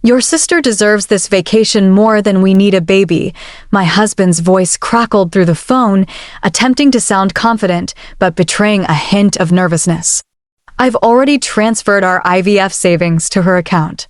"Your sister deserves this vacation more than we need a baby." My husband's voice crackled through the phone, attempting to sound confident, but betraying a hint of nervousness. "I've already transferred our IVF savings to her account."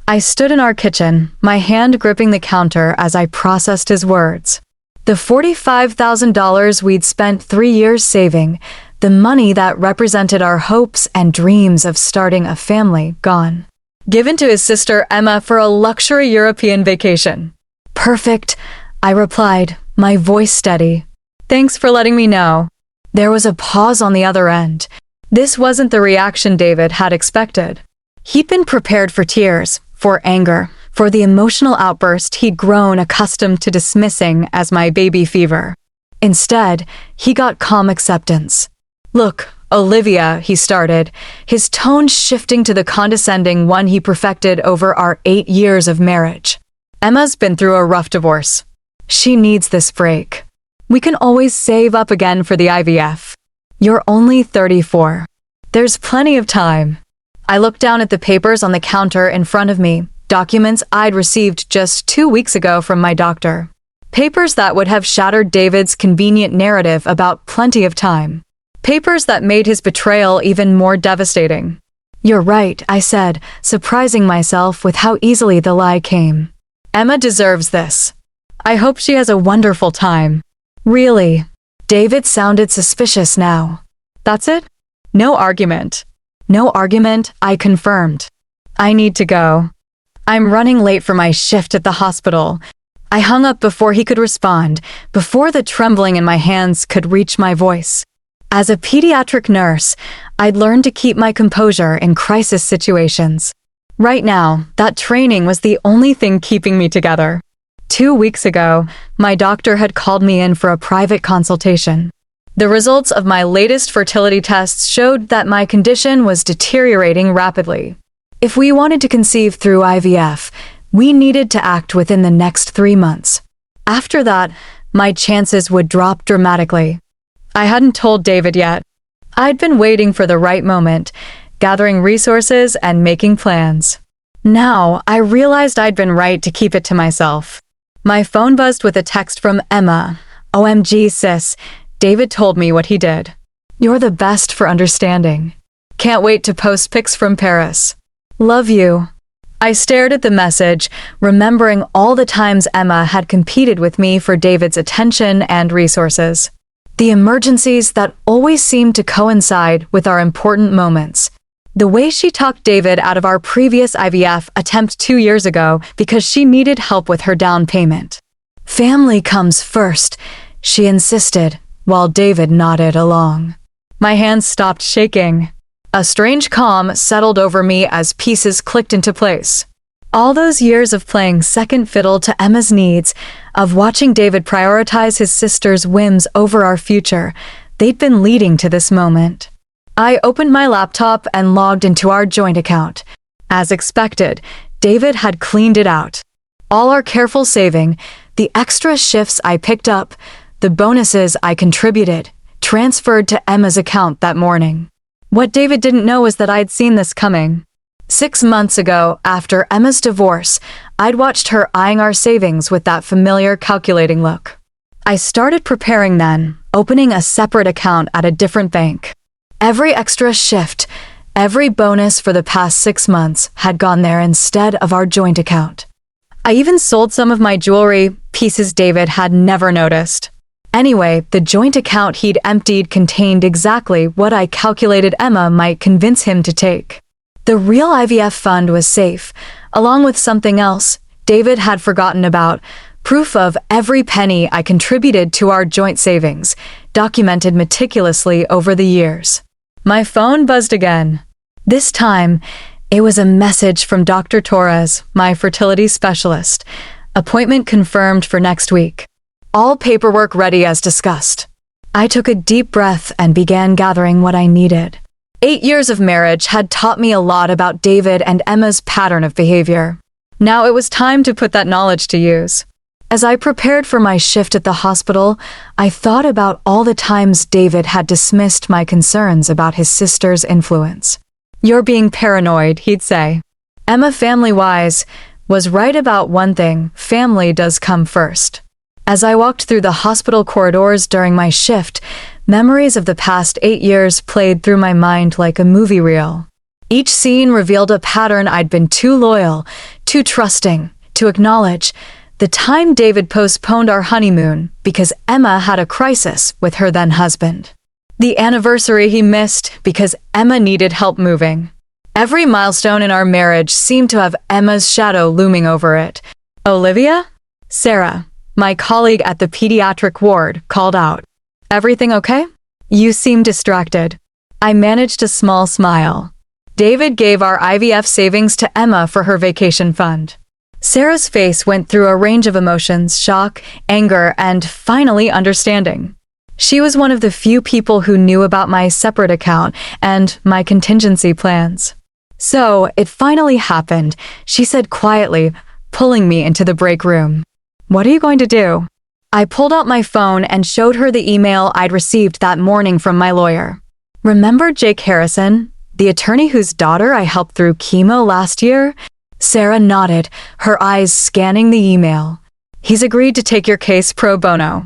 I stood in our kitchen, my hand gripping the counter as I processed his words. The $45,000 we'd spent 3 years saving, the money that represented our hopes and dreams of starting a family, gone. Given to his sister Emma for a luxury European vacation. "Perfect," I replied, my voice steady. "Thanks for letting me know." There was a pause on the other end. This wasn't the reaction David had expected. He'd been prepared for tears, for anger, for the emotional outburst he'd grown accustomed to dismissing as my baby fever. Instead, he got calm acceptance. "Look, Olivia," he started, his tone shifting to the condescending one he perfected over our 8 years of marriage. "Emma's been through a rough divorce. She needs this break. We can always save up again for the IVF. You're only 34. There's plenty of time." I looked down at the papers on the counter in front of me, documents I'd received just 2 weeks ago from my doctor. Papers that would have shattered David's convenient narrative about plenty of time. Papers that made his betrayal even more devastating. "You're right," I said, surprising myself with how easily the lie came. "Emma deserves this. I hope she has a wonderful time." "Really?" David sounded suspicious now. "That's it? No argument." "No argument," I confirmed. "I need to go. I'm running late for my shift at the hospital." I hung up before he could respond, before the trembling in my hands could reach my voice. As a pediatric nurse, I'd learned to keep my composure in crisis situations. Right now, that training was the only thing keeping me together. 2 weeks ago, my doctor had called me in for a private consultation. The results of my latest fertility tests showed that my condition was deteriorating rapidly. If we wanted to conceive through IVF, we needed to act within the next 3 months. After that, my chances would drop dramatically. I hadn't told David yet. I'd been waiting for the right moment, gathering resources and making plans. Now, I realized I'd been right to keep it to myself. My phone buzzed with a text from Emma. "OMG, sis. David told me what he did. You're the best for understanding. Can't wait to post pics from Paris. Love you." I stared at the message, remembering all the times Emma had competed with me for David's attention and resources. The emergencies that always seemed to coincide with our important moments. The way she talked David out of our previous IVF attempt 2 years ago because she needed help with her down payment. "Family comes first," she insisted, while David nodded along. My hands stopped shaking. A strange calm settled over me as pieces clicked into place. All those years of playing second fiddle to Emma's needs, of watching David prioritize his sister's whims over our future, they'd been leading to this moment. I opened my laptop and logged into our joint account. As expected, David had cleaned it out. All our careful saving, the extra shifts I picked up, the bonuses I contributed, transferred to Emma's account that morning. What David didn't know was that I'd seen this coming. 6 months ago, after Emma's divorce, I'd watched her eyeing our savings with that familiar calculating look. I started preparing then, opening a separate account at a different bank. Every extra shift, every bonus for the past 6 months had gone there instead of our joint account. I even sold some of my jewelry, pieces David had never noticed. Anyway, the joint account he'd emptied contained exactly what I calculated Emma might convince him to take. The real IVF fund was safe, along with something else David had forgotten about, proof of every penny I contributed to our joint savings, documented meticulously over the years. My phone buzzed again. This time, it was a message from Dr. Torres, my fertility specialist. Appointment confirmed for next week. All paperwork ready as discussed. I took a deep breath and began gathering what I needed. 8 years of marriage had taught me a lot about David and Emma's pattern of behavior. Now it was time to put that knowledge to use. As I prepared for my shift at the hospital, I thought about all the times David had dismissed my concerns about his sister's influence. "You're being paranoid," he'd say. "Emma family-wise, was right about one thing: family does come first. As I walked through the hospital corridors during my shift, memories of the past 8 years played through my mind like a movie reel. Each scene revealed a pattern I'd been too loyal, too trusting, to acknowledge. The time David postponed our honeymoon because Emma had a crisis with her then-husband. The anniversary he missed because Emma needed help moving. Every milestone in our marriage seemed to have Emma's shadow looming over it. "Olivia?" Sarah, my colleague at the pediatric ward, called out. "Everything okay? You seem distracted." I managed a small smile. David gave our IVF savings to Emma for her vacation fund. Sarah's face went through a range of emotions: shock, anger, and finally understanding. She was one of the few people who knew about my separate account and my contingency plans. "So, it finally happened," she said quietly, pulling me into the break room. "What are you going to do?" I pulled out my phone and showed her the email I'd received that morning from my lawyer. "Remember Jake Harrison, the attorney whose daughter I helped through chemo last year?" Sarah nodded, her eyes scanning the email. "He's agreed to take your case pro bono."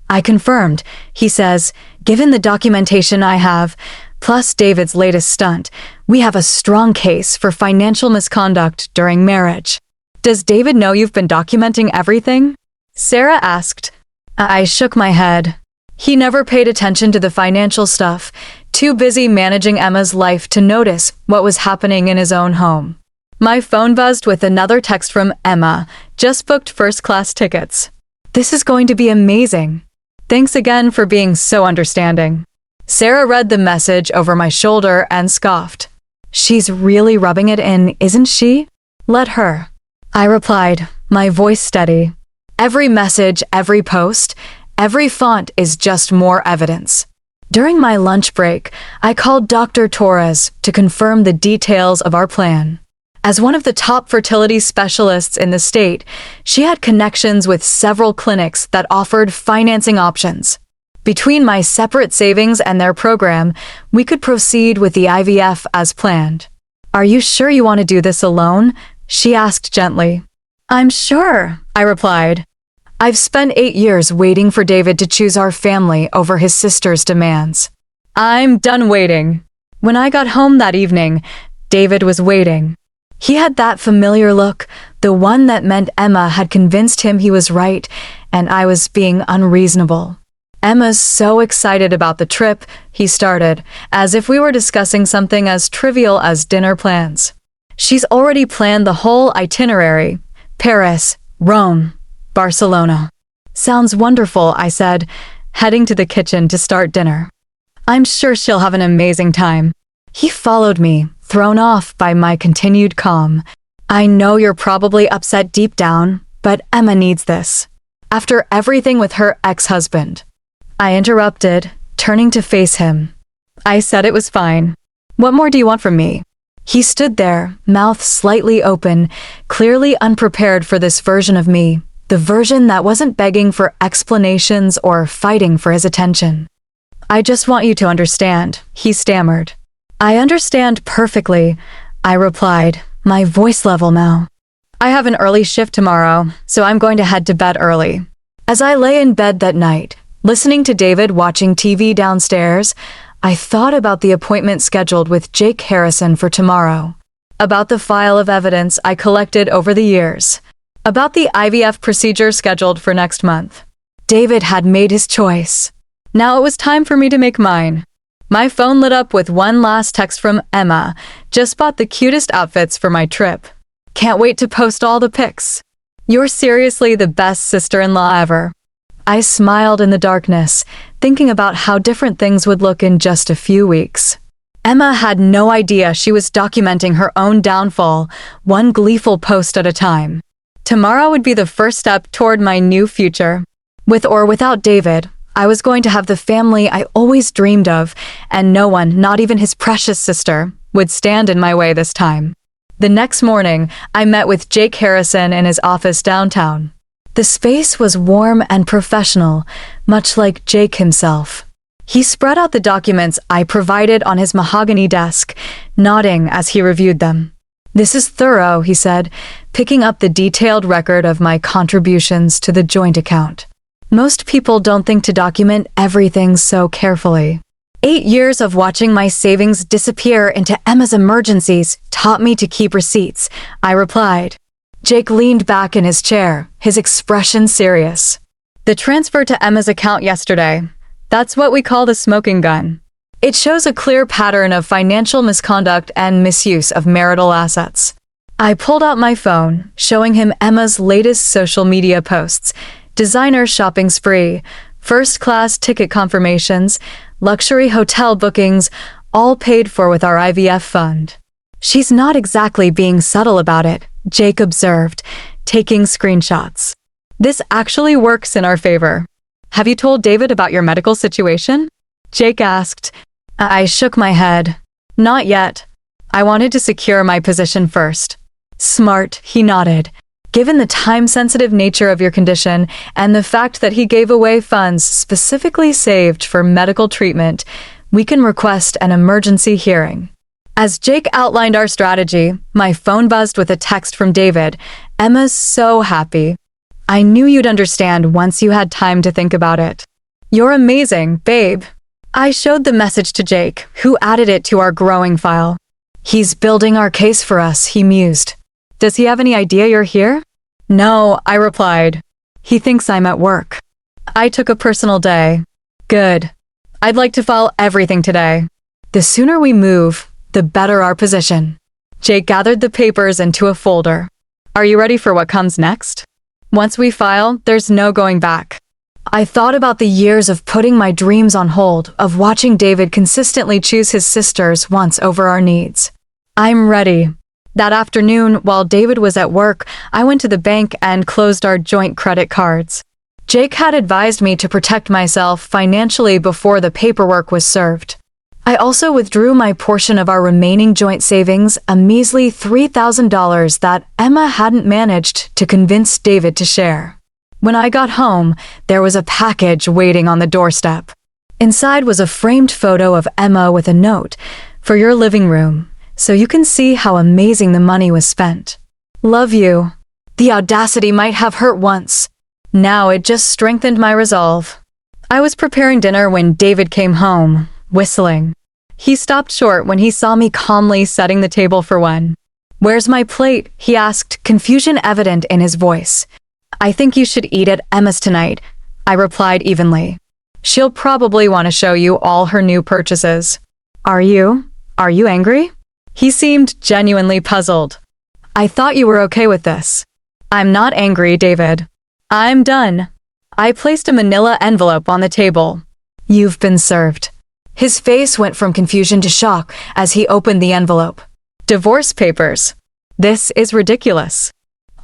I confirmed. He says, "Given the documentation I have, plus David's latest stunt, we have a strong case for financial misconduct during marriage." "Does David know you've been documenting everything?" Sarah asked. I shook my head. He never paid attention to the financial stuff, too busy managing Emma's life to notice what was happening in his own home. My phone buzzed with another text from Emma. "Just booked first-class tickets. This is going to be amazing. Thanks again for being so understanding." Sarah read the message over my shoulder and scoffed. "She's really rubbing it in, isn't she? Let her." I replied, my voice steady. "Every message, every post, every font is just more evidence." During my lunch break, I called Dr. Torres to confirm the details of our plan. As one of the top fertility specialists in the state, she had connections with several clinics that offered financing options. Between my separate savings and their program, we could proceed with the IVF as planned. "Are you sure you want to do this alone?" she asked gently. "I'm sure," I replied. I've spent 8 years waiting for David to choose our family over his sister's demands. I'm done waiting. When I got home that evening, David was waiting. He had that familiar look, the one that meant Emma had convinced him he was right and I was being unreasonable. "Emma's so excited about the trip," he started, as if we were discussing something as trivial as dinner plans. "She's already planned the whole itinerary: Paris, Rome, Barcelona." "Sounds wonderful," I said, heading to the kitchen to start dinner. "I'm sure she'll have an amazing time." He followed me, thrown off by my continued calm. "I know you're probably upset deep down, but Emma needs this. After everything with her ex-husband." I interrupted, turning to face him. I said it was fine. "What more do you want from me?" He stood there, mouth slightly open, clearly unprepared for this version of me, the version that wasn't begging for explanations or fighting for his attention. "I just want you to understand," he stammered. "I understand perfectly," I replied, my voice level now. "I have an early shift tomorrow, so I'm going to head to bed early." As I lay in bed that night, listening to David watching TV downstairs, I thought about the appointment scheduled with Jake Harrison for tomorrow, about the file of evidence I collected over the years, about the IVF procedure scheduled for next month. David had made his choice. Now it was time for me to make mine. My phone lit up with one last text from Emma. "Just bought the cutest outfits for my trip. Can't wait to post all the pics. You're seriously the best sister-in-law ever." I smiled in the darkness, thinking about how different things would look in just a few weeks. Emma had no idea she was documenting her own downfall, one gleeful post at a time. Tomorrow would be the first step toward my new future. With or without David, I was going to have the family I always dreamed of, and no one, not even his precious sister, would stand in my way this time. The next morning, I met with Jake Harrison in his office downtown. The space was warm and professional, much like Jake himself. He spread out the documents I provided on his mahogany desk, nodding as he reviewed them. "This is thorough," he said, picking up the detailed record of my contributions to the joint account. "Most people don't think to document everything so carefully." 8 years of watching my savings disappear into Emma's emergencies taught me to keep receipts, I replied. Jake leaned back in his chair, his expression serious. "The transfer to Emma's account yesterday. That's what we call the smoking gun. It shows a clear pattern of financial misconduct and misuse of marital assets." I pulled out my phone, showing him Emma's latest social media posts, designer shopping spree, first-class ticket confirmations, luxury hotel bookings, all paid for with our IVF fund. "She's not exactly being subtle about it," Jake observed, taking screenshots. "This actually works in our favor." "Have you told David about your medical situation?" Jake asked. I shook my head. "Not yet. I wanted to secure my position first." "Smart," he nodded. "Given the time-sensitive nature of your condition and the fact that he gave away funds specifically saved for medical treatment, we can request an emergency hearing." As Jake outlined our strategy, my phone buzzed with a text from David. "Emma's so happy. I knew you'd understand once you had time to think about it." "You're amazing, babe." I showed the message to Jake, who added it to our growing file. "He's building our case for us," he mused. "Does he have any idea you're here?" "No," I replied. "He thinks I'm at work." I took a personal day. "Good. I'd like to file everything today." "The sooner we move, the better our position." Jake gathered the papers into a folder. "Are you ready for what comes next?" "Once we file, there's no going back." I thought about the years of putting my dreams on hold, of watching David consistently choose his sister's wants over our needs. "I'm ready." That afternoon, while David was at work, I went to the bank and closed our joint credit cards. Jake had advised me to protect myself financially before the paperwork was served. I also withdrew my portion of our remaining joint savings, a measly $3,000 that Emma hadn't managed to convince David to share. When I got home, there was a package waiting on the doorstep. Inside was a framed photo of Emma with a note, "For your living room, so you can see how amazing the money was spent. Love you." The audacity might have hurt once. Now it just strengthened my resolve. I was preparing dinner when David came home, whistling. He stopped short when he saw me calmly setting the table for one. "Where's my plate?" he asked, confusion evident in his voice. "I think you should eat at Emma's tonight," I replied evenly. "She'll probably want to show you all her new purchases." Are you angry?" He seemed genuinely puzzled. "I thought you were okay with this." "I'm not angry, David. I'm done." I placed a manila envelope on the table. "You've been served." His face went from confusion to shock as he opened the envelope. "Divorce papers. This is ridiculous.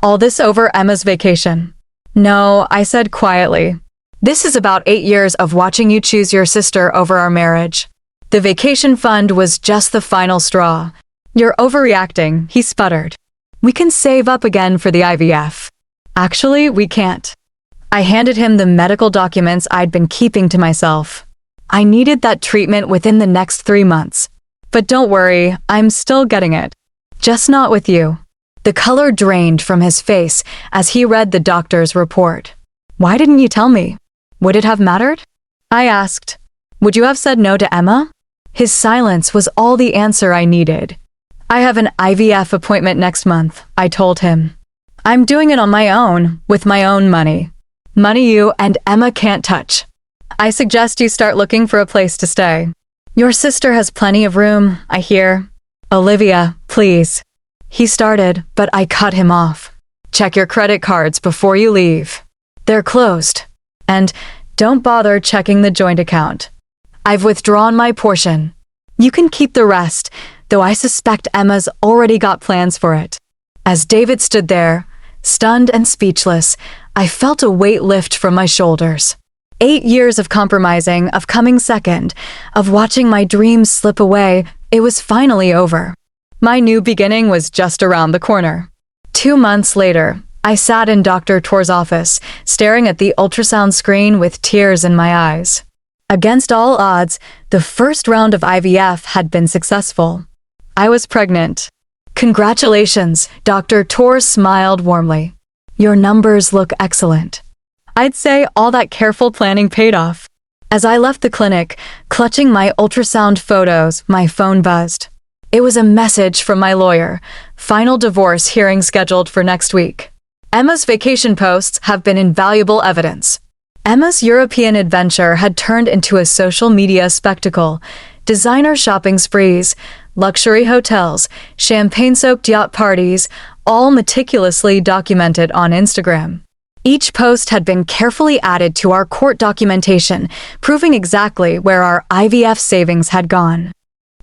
All this over Emma's vacation." "No," I said quietly. "This is about 8 years of watching you choose your sister over our marriage. The vacation fund was just the final straw." "You're overreacting," he sputtered. "We can save up again for the IVF." "Actually, we can't." I handed him the medical documents I'd been keeping to myself. I needed that treatment within the next 3 months. "But don't worry, I'm still getting it. Just not with you." The color drained from his face as he read the doctor's report. "Why didn't you tell me? Would it have mattered?" I asked. "Would you have said no to Emma?" His silence was all the answer I needed. "I have an IVF appointment next month," I told him. "I'm doing it on my own, with my own money. Money you and Emma can't touch. I suggest you start looking for a place to stay. Your sister has plenty of room, I hear." "Olivia, please." He started, but I cut him off. "Check your credit cards before you leave. They're closed. And don't bother checking the joint account. I've withdrawn my portion. You can keep the rest, though I suspect Emma's already got plans for it." As David stood there, stunned and speechless, I felt a weight lift from my shoulders. 8 years of compromising, of coming second, of watching my dreams slip away, it was finally over. My new beginning was just around the corner. 2 months later, I sat in Dr. Tor's office, staring at the ultrasound screen with tears in my eyes. Against all odds, the first round of IVF had been successful. I was pregnant. Congratulations, Dr. Tor smiled warmly. Your numbers look excellent. I'd say all that careful planning paid off. As I left the clinic, clutching my ultrasound photos, my phone buzzed. It was a message from my lawyer. Final divorce hearing scheduled for next week. Emma's vacation posts have been invaluable evidence. Emma's European adventure had turned into a social media spectacle. Designer shopping sprees, luxury hotels, champagne-soaked yacht parties, all meticulously documented on Instagram. Each post had been carefully added to our court documentation, proving exactly where our IVF savings had gone.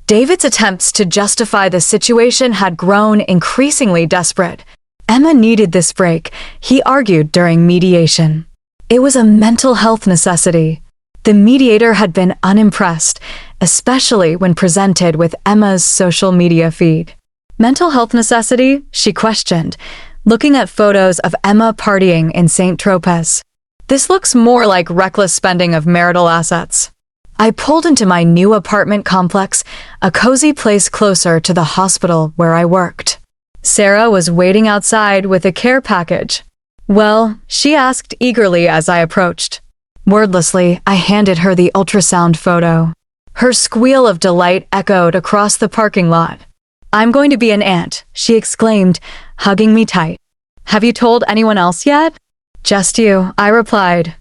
David's attempts to justify the situation had grown increasingly desperate. Emma needed this break, he argued during mediation. It was a mental health necessity. The mediator had been unimpressed, especially when presented with Emma's social media feed. Mental health necessity? She questioned, looking at photos of Emma partying in St. Tropez. This looks more like reckless spending of marital assets. I pulled into my new apartment complex, a cozy place closer to the hospital where I worked. Sarah was waiting outside with a care package. Well, she asked eagerly as I approached. Wordlessly, I handed her the ultrasound photo. Her squeal of delight echoed across the parking lot. I'm going to be an aunt, she exclaimed, hugging me tight. Have you told anyone else yet? Just you, I replied.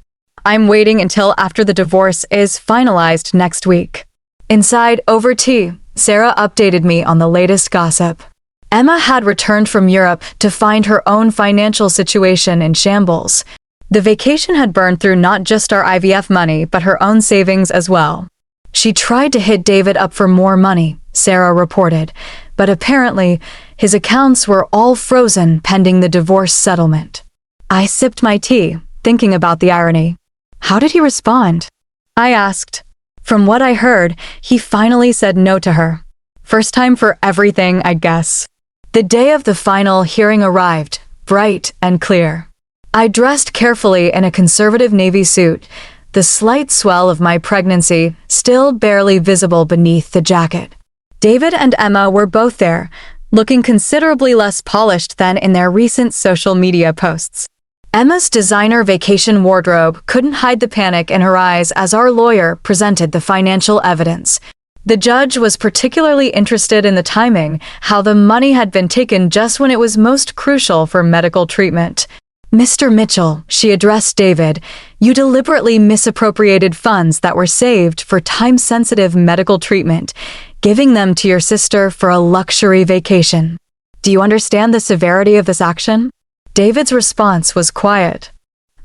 I'm waiting until after the divorce is finalized next week. Inside, over tea, Sarah updated me on the latest gossip. Emma had returned from Europe to find her own financial situation in shambles. The vacation had burned through not just our IVF money, but her own savings as well. She tried to hit David up for more money, Sarah reported, but apparently his accounts were all frozen pending the divorce settlement. I sipped my tea, thinking about the irony. How did he respond? I asked. From what I heard, he finally said no to her. First time for everything, I guess. The day of the final hearing arrived, bright and clear. I dressed carefully in a conservative navy suit, the slight swell of my pregnancy still barely visible beneath the jacket. David and Emma were both there, looking considerably less polished than in their recent social media posts. Emma's designer vacation wardrobe couldn't hide the panic in her eyes as our lawyer presented the financial evidence. The judge was particularly interested in the timing, how the money had been taken just when it was most crucial for medical treatment. Mr. Mitchell, she addressed David, you deliberately misappropriated funds that were saved for time-sensitive medical treatment, giving them to your sister for a luxury vacation. Do you understand the severity of this action? David's response was quiet.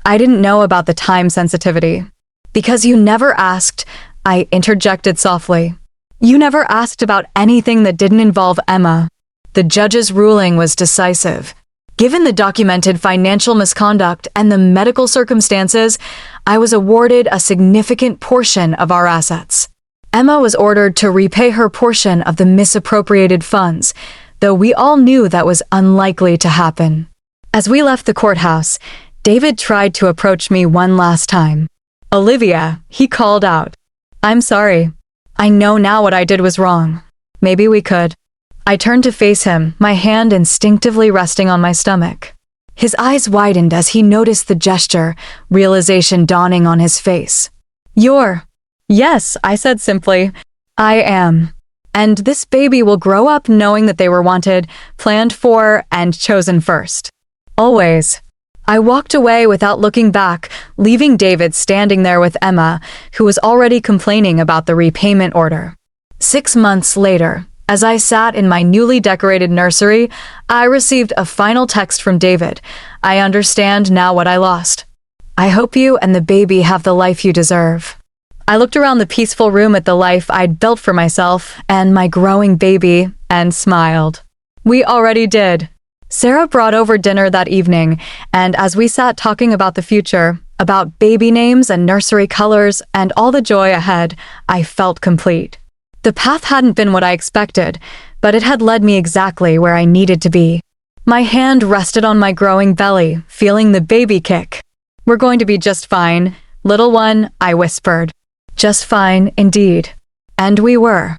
I didn't know about the time sensitivity. Because you never asked, I interjected softly. You never asked about anything that didn't involve Emma. The judge's ruling was decisive. Given the documented financial misconduct and the medical circumstances, I was awarded a significant portion of our assets. Emma was ordered to repay her portion of the misappropriated funds, though we all knew that was unlikely to happen. As we left the courthouse, David tried to approach me one last time. Olivia, he called out. I'm sorry. I know now what I did was wrong. Maybe we could. I turned to face him, my hand instinctively resting on my stomach. His eyes widened as he noticed the gesture, realization dawning on his face. Yes, I said simply. I am. And this baby will grow up knowing that they were wanted, planned for, and chosen first. Always. I walked away without looking back, leaving David standing there with Emma, who was already complaining about the repayment order. 6 months later, as I sat in my newly decorated nursery, I received a final text from David. I understand now what I lost. I hope you and the baby have the life you deserve. I looked around the peaceful room at the life I'd built for myself and my growing baby and smiled. We already did. Sarah brought over dinner that evening, and as we sat talking about the future, about baby names and nursery colors and all the joy ahead, I felt complete. The path hadn't been what I expected, but it had led me exactly where I needed to be. My hand rested on my growing belly, feeling the baby kick. We're going to be just fine, little one, I whispered. Just fine, indeed. And we were.